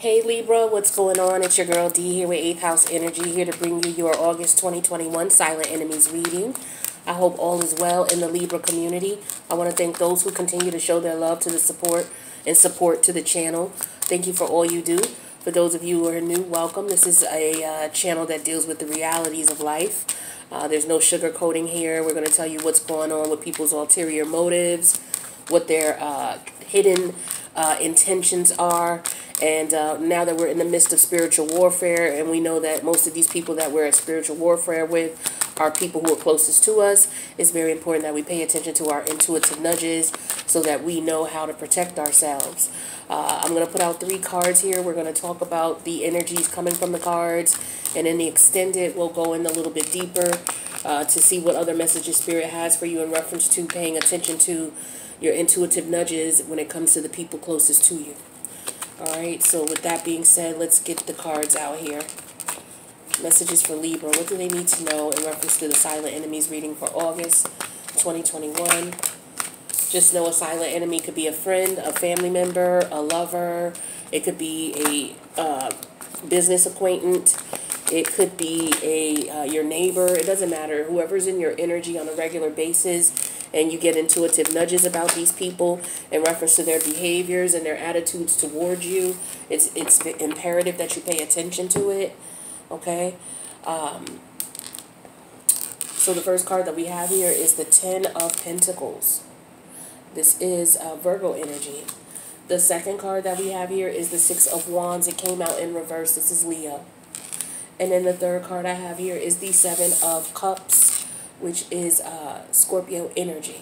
Hey Libra, what's going on? It's your girl D here with 8th House Energy, here to bring you your August 2021 Silent Enemies reading. I hope all is well in the Libra community. I want to thank those who continue to show their love to the support to the channel. Thank you for all you do. For those of you who are new, welcome. This is a channel that deals with the realities of life. There's no sugarcoating here. We're going to tell you what's going on with people's ulterior motives, what their hidden intentions are. And now that we're in the midst of spiritual warfare, and we know that most of these people that we're at spiritual warfare with are people who are closest to us, it's very important that we pay attention to our intuitive nudges so that we know how to protect ourselves. I'm going to put out 3 cards here. We're going to talk about the energies coming from the cards, and in the extended, we'll go in a little bit deeper to see what other messages Spirit has for you in reference to paying attention to your intuitive nudges when it comes to the people closest to you. Alright, so with that being said, let's get the cards out here. Messages for Libra. What do they need to know in reference to the Silent Enemies reading for August 2021? Just know a silent enemy could be a friend, a family member, a lover. It could be a business acquaintance. It could be your neighbor. It doesn't matter. Whoever's in your energy on a regular basis, and you get intuitive nudges about these people in reference to their behaviors and their attitudes towards you, it's imperative that you pay attention to it, okay? So the first card that we have here is the 10 of Pentacles. This is Virgo energy. The second card that we have here is the 6 of Wands. It came out in reverse. This is Leo. And then the third card I have here is the 7 of Cups, which is Scorpio energy.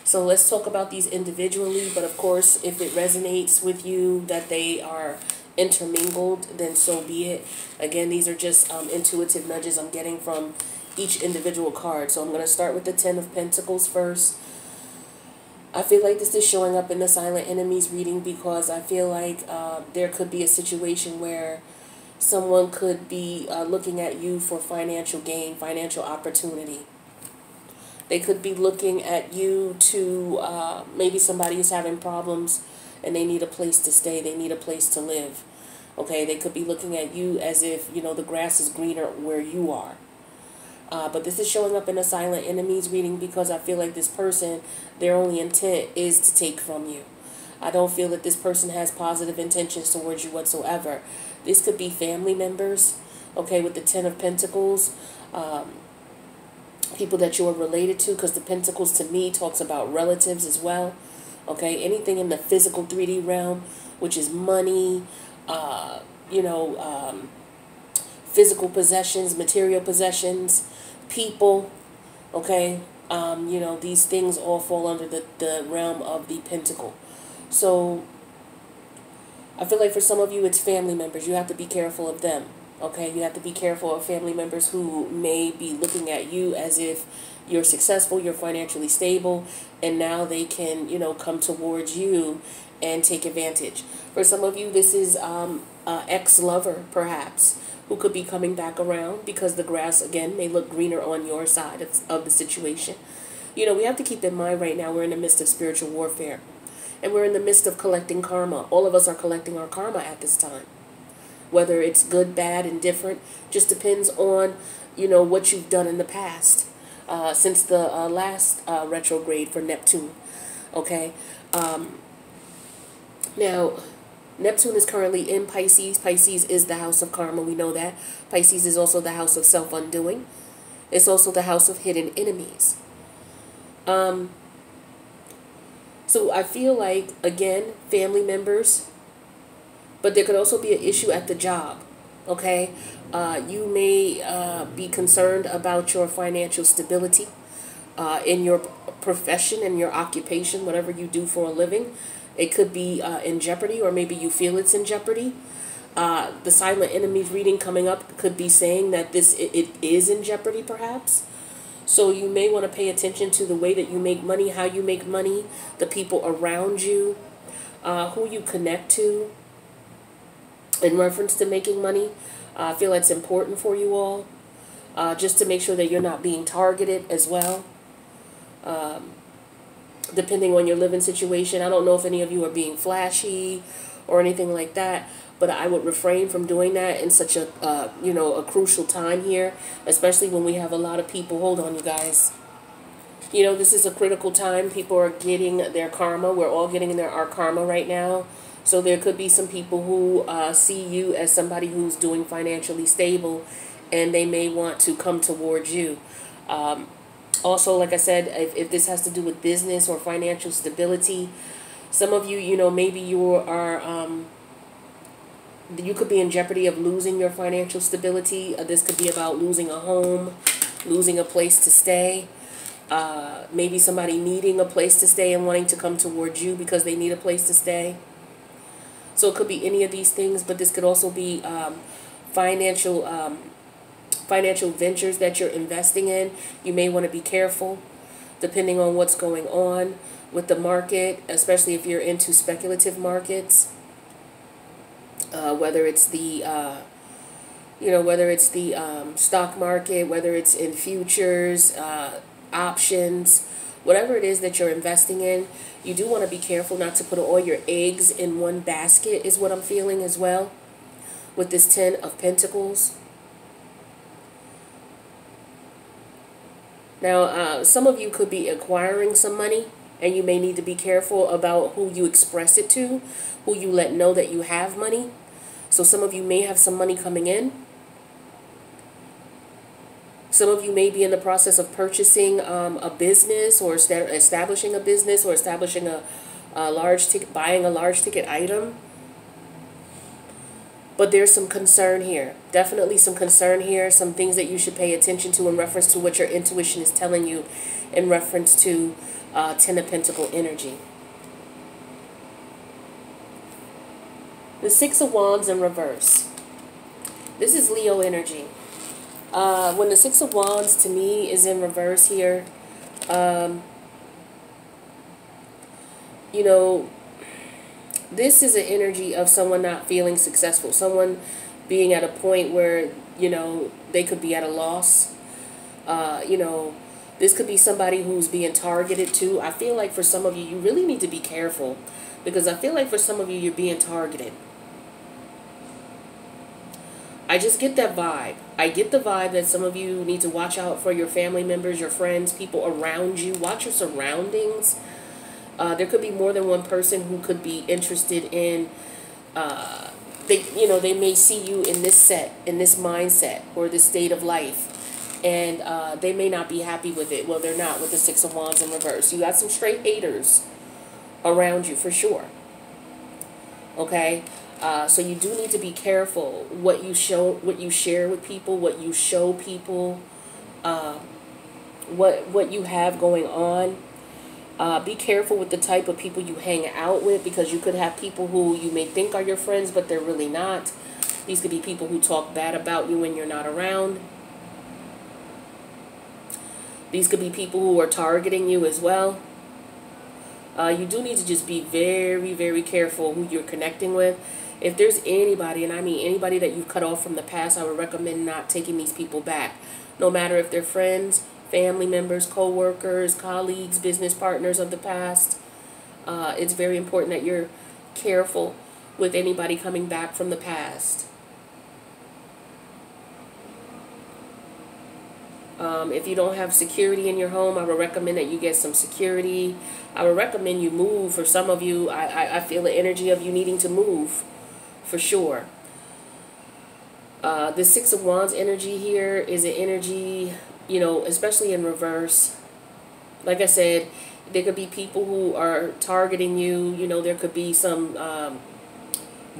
So let's talk about these individually, but of course, if it resonates with you that they are intermingled, then so be it. Again, these are just intuitive nudges I'm getting from each individual card. So I'm going to start with the 10 of Pentacles first. I feel like this is showing up in the Silent Enemies reading because I feel like there could be a situation where someone could be looking at you for financial gain, financial opportunity. They could be looking at you to, maybe somebody is having problems and they need a place to stay. They need a place to live. Okay, they could be looking at you as if, you know, the grass is greener where you are. But this is showing up in a Silent Enemies reading because I feel like this person, their only intent is to take from you. I don't feel that this person has positive intentions towards you whatsoever. This could be family members, okay, with the 10 of Pentacles. People that you are related to, because the Pentacles to me talks about relatives as well. Okay, anything in the physical 3D realm, which is money, physical possessions, material possessions, people, okay, these things all fall under the realm of the Pentacle. So I feel like for some of you, it's family members. You have to be careful of them. Okay, you have to be careful of family members who may be looking at you as if you're successful, you're financially stable, and now they can, come towards you and take advantage. For some of you, this is ex-lover, perhaps, who could be coming back around because the grass, again, may look greener on your side of the situation. We have to keep in mind right now we're in the midst of spiritual warfare, and we're in the midst of collecting karma. All of us are collecting our karma at this time. Whether it's good, bad, indifferent, just depends on, what you've done in the past since the last retrograde for Neptune. Okay. Now, Neptune is currently in Pisces. Pisces is the house of karma. We know that. Pisces is also the house of self-undoing. It's also the house of hidden enemies. So I feel like, again, family members, but there could also be an issue at the job, okay? You may be concerned about your financial stability in your profession and your occupation, whatever you do for a living. It could be in jeopardy, or maybe you feel it's in jeopardy. The Silent Enemies reading coming up could be saying that it is in jeopardy, perhaps. So you may want to pay attention to the way that you make money, how you make money, the people around you, who you connect to. In reference to making money, I feel it's important for you all, just to make sure that you're not being targeted as well. depending on your living situation. I don't know if any of you are being flashy or anything like that, but I would refrain from doing that in such a, a crucial time here, especially when we have a lot of people. Hold on, you guys. This is a critical time. People are getting their karma. We're all getting our karma right now. So there could be some people who see you as somebody who's doing financially stable, and they may want to come towards you. Also, like I said, if this has to do with business or financial stability, some of you, maybe you could be in jeopardy of losing your financial stability. This could be about losing a home, losing a place to stay. Maybe somebody needing a place to stay and wanting to come towards you because they need a place to stay. So it could be any of these things, but this could also be financial ventures that you're investing in. You may want to be careful depending on what's going on with the market, especially if you're into speculative markets. Whether it's the stock market, whether it's in futures, options, whatever it is that you're investing in, you do want to be careful not to put all your eggs in one basket, is what I'm feeling as well with this 10 of Pentacles. Now, some of you could be acquiring some money, and you may need to be careful about who you express it to, who you let know that you have money. So some of you may have some money coming in. Some of you may be in the process of purchasing a business, or establishing a business, or establishing a large ticket, buying a large ticket item. But there's some concern here. Definitely some concern here. Some things that you should pay attention to in reference to what your intuition is telling you in reference to 10 of Pentacle energy. The 6 of Wands in reverse. This is Leo energy. When the 6 of Wands to me is in reverse here, this is an energy of someone not feeling successful, someone being at a point where, they could be at a loss. This could be somebody who's being targeted too. I feel like for some of you, you really need to be careful, because I feel like for some of you, you're being targeted. I just get that vibe. I get the vibe that some of you need to watch out for your family members, your friends, people around you. Watch your surroundings. There could be more than one person who could be interested in, they may see you in this mindset, or this state of life. And they may not be happy with it. Well, they're not with the 6 of Wands in reverse. You got some straight haters around you for sure. Okay? So you do need to be careful what you share with people, what you show people, what you have going on. Be careful with the type of people you hang out with, because you could have people who you may think are your friends, but they're really not. These could be people who talk bad about you when you're not around. These could be people who are targeting you as well. You do need to just be very, very careful who you're connecting with. If there's anybody, and I mean anybody that you've cut off from the past, I would recommend not taking these people back. No matter if they're friends, family members, co-workers, colleagues, business partners of the past. It's very important that you're careful with anybody coming back from the past. If you don't have security in your home, I would recommend that you get some security. I would recommend you move. For some of you, I feel the energy of you needing to move, for sure. The 6 of Wands energy here is an energy, especially in reverse. Like I said, there could be people who are targeting you. There could be some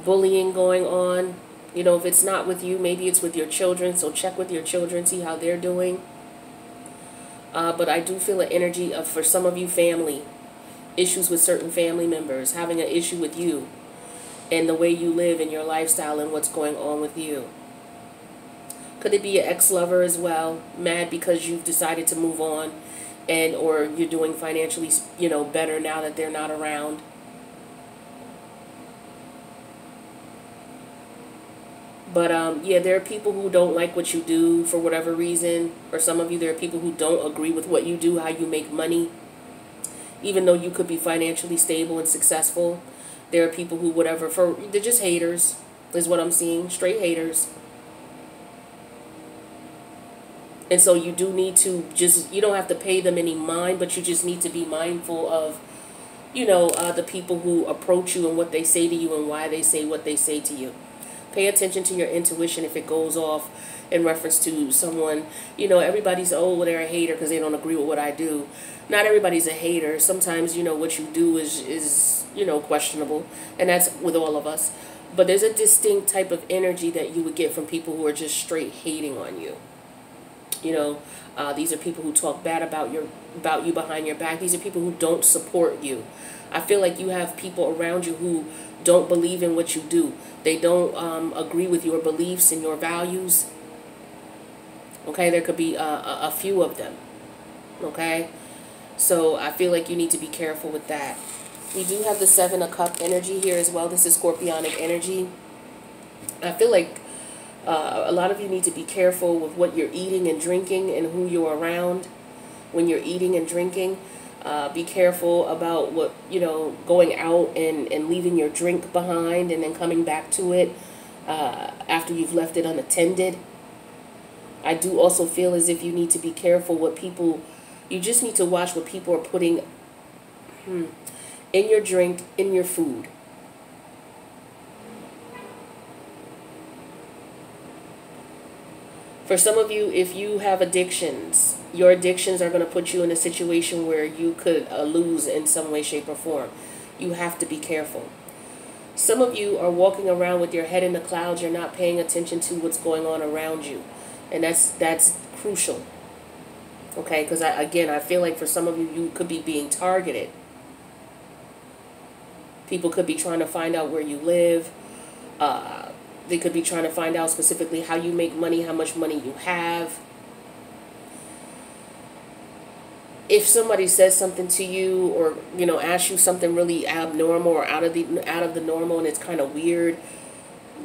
bullying going on. If it's not with you, maybe it's with your children. So check with your children, see how they're doing. But I do feel an energy of, for some of you, family. Issues with certain family members. Having an issue with you. And the way you live and your lifestyle and what's going on with you. Could it be an ex-lover as well? Mad because you've decided to move on. Or you're doing financially, better now that they're not around. But, yeah, there are people who don't like what you do for whatever reason. For some of you, there are people who don't agree with what you do, how you make money. Even though you could be financially stable and successful, there are people who, they're just haters. is what I'm seeing. Straight haters. And so you do need to just, you don't have to pay them any mind, but you just need to be mindful of, the people who approach you and what they say to you and why they say what they say to you. Pay attention to your intuition if it goes off in reference to someone. Everybody's, oh, well, they're a hater because they don't agree with what I do. Not everybody's a hater. Sometimes, what you do is questionable. And that's with all of us. But there's a distinct type of energy that you would get from people who are just straight hating on you. These are people who talk bad about you behind your back. These are people who don't support you. I feel like you have people around you who don't believe in what you do. They don't agree with your beliefs and your values. Okay, there could be a few of them. Okay, so I feel like you need to be careful with that. We do have the Seven of Cups energy here as well. This is Scorpionic energy. I feel like a lot of you need to be careful with what you're eating and drinking and who you're around when you're eating and drinking. Be careful about what, going out and leaving your drink behind and then coming back to it after you've left it unattended. I do also feel as if you need to be careful what people, you just need to watch what people are putting in your drink, in your food. For some of you, if you have addictions, your addictions are going to put you in a situation where you could lose in some way, shape, or form. You have to be careful. Some of you are walking around with your head in the clouds. You're not paying attention to what's going on around you. And that's crucial. Okay, because I feel like for some of you, you could be being targeted. People could be trying to find out where you live. They could be trying to find out specifically how you make money, how much money you have. If somebody says something to you or, asks you something really abnormal or out of the normal and it's kind of weird,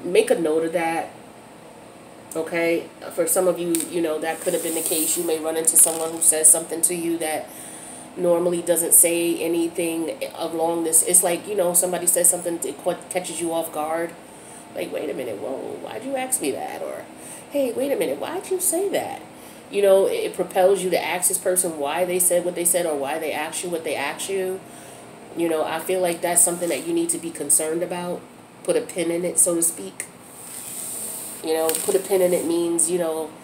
make a note of that. Okay? For some of you, that could have been the case. You may run into someone who says something to you that normally doesn't say anything along this. It's like, somebody says something that catches you off guard. Like, wait a minute, whoa, why'd you ask me that? Or, hey, wait a minute, why'd you say that? It propels you to ask this person why they said what they said or why they asked you what they asked you. I feel like that's something that you need to be concerned about. Put a pin in it, so to speak. Put a pin in it means, how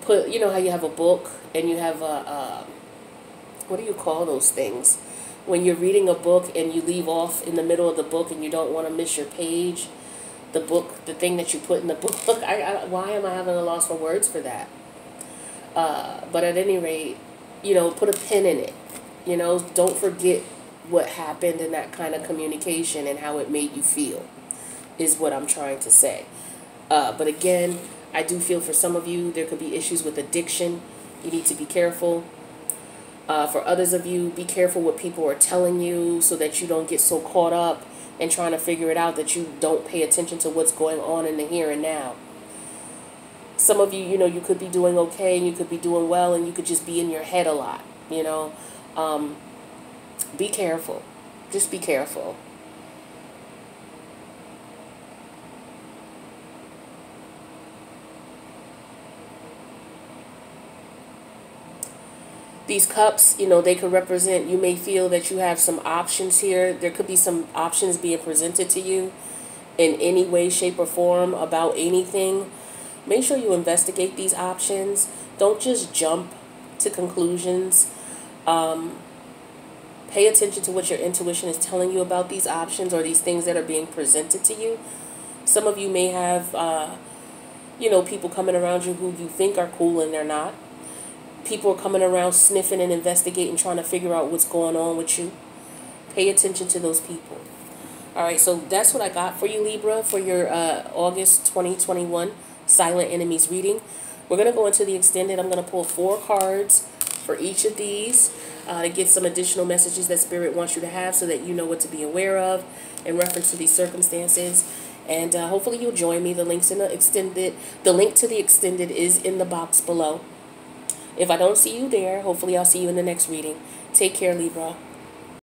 you have a book and you have what do you call those things? When you're reading a book and you leave off in the middle of the book and you don't want to miss your page, the thing that you put in the book. Why am I having a loss for words for that? But at any rate, put a pin in it. Don't forget what happened in that kind of communication and how it made you feel, is what I'm trying to say. But again, I do feel for some of you, there could be issues with addiction. You need to be careful. For others of you, be careful what people are telling you so that you don't get so caught up and trying to figure it out that you don't pay attention to what's going on in the here and now. Some of you, you could be doing okay and you could be doing well and you could just be in your head a lot, Be careful. Just be careful. These cups, they could represent, you may feel that you have some options here. There could be some options being presented to you in any way, shape, or form about anything. Make sure you investigate these options. Don't just jump to conclusions. Pay attention to what your intuition is telling you about these options or these things that are being presented to you. Some of you may have, people coming around you who you think are cool and they're not. People are coming around sniffing and investigating, trying to figure out what's going on with you. Pay attention to those people. All right, so that's what I got for you, Libra, for your August 2021 Silent Enemies reading. We're going to go into the extended. I'm going to pull 4 cards for each of these to get some additional messages that Spirit wants you to have so that you know what to be aware of in reference to these circumstances. And hopefully you'll join me. The link to the extended is in the box below. If I don't see you there, hopefully I'll see you in the next reading. Take care, Libra.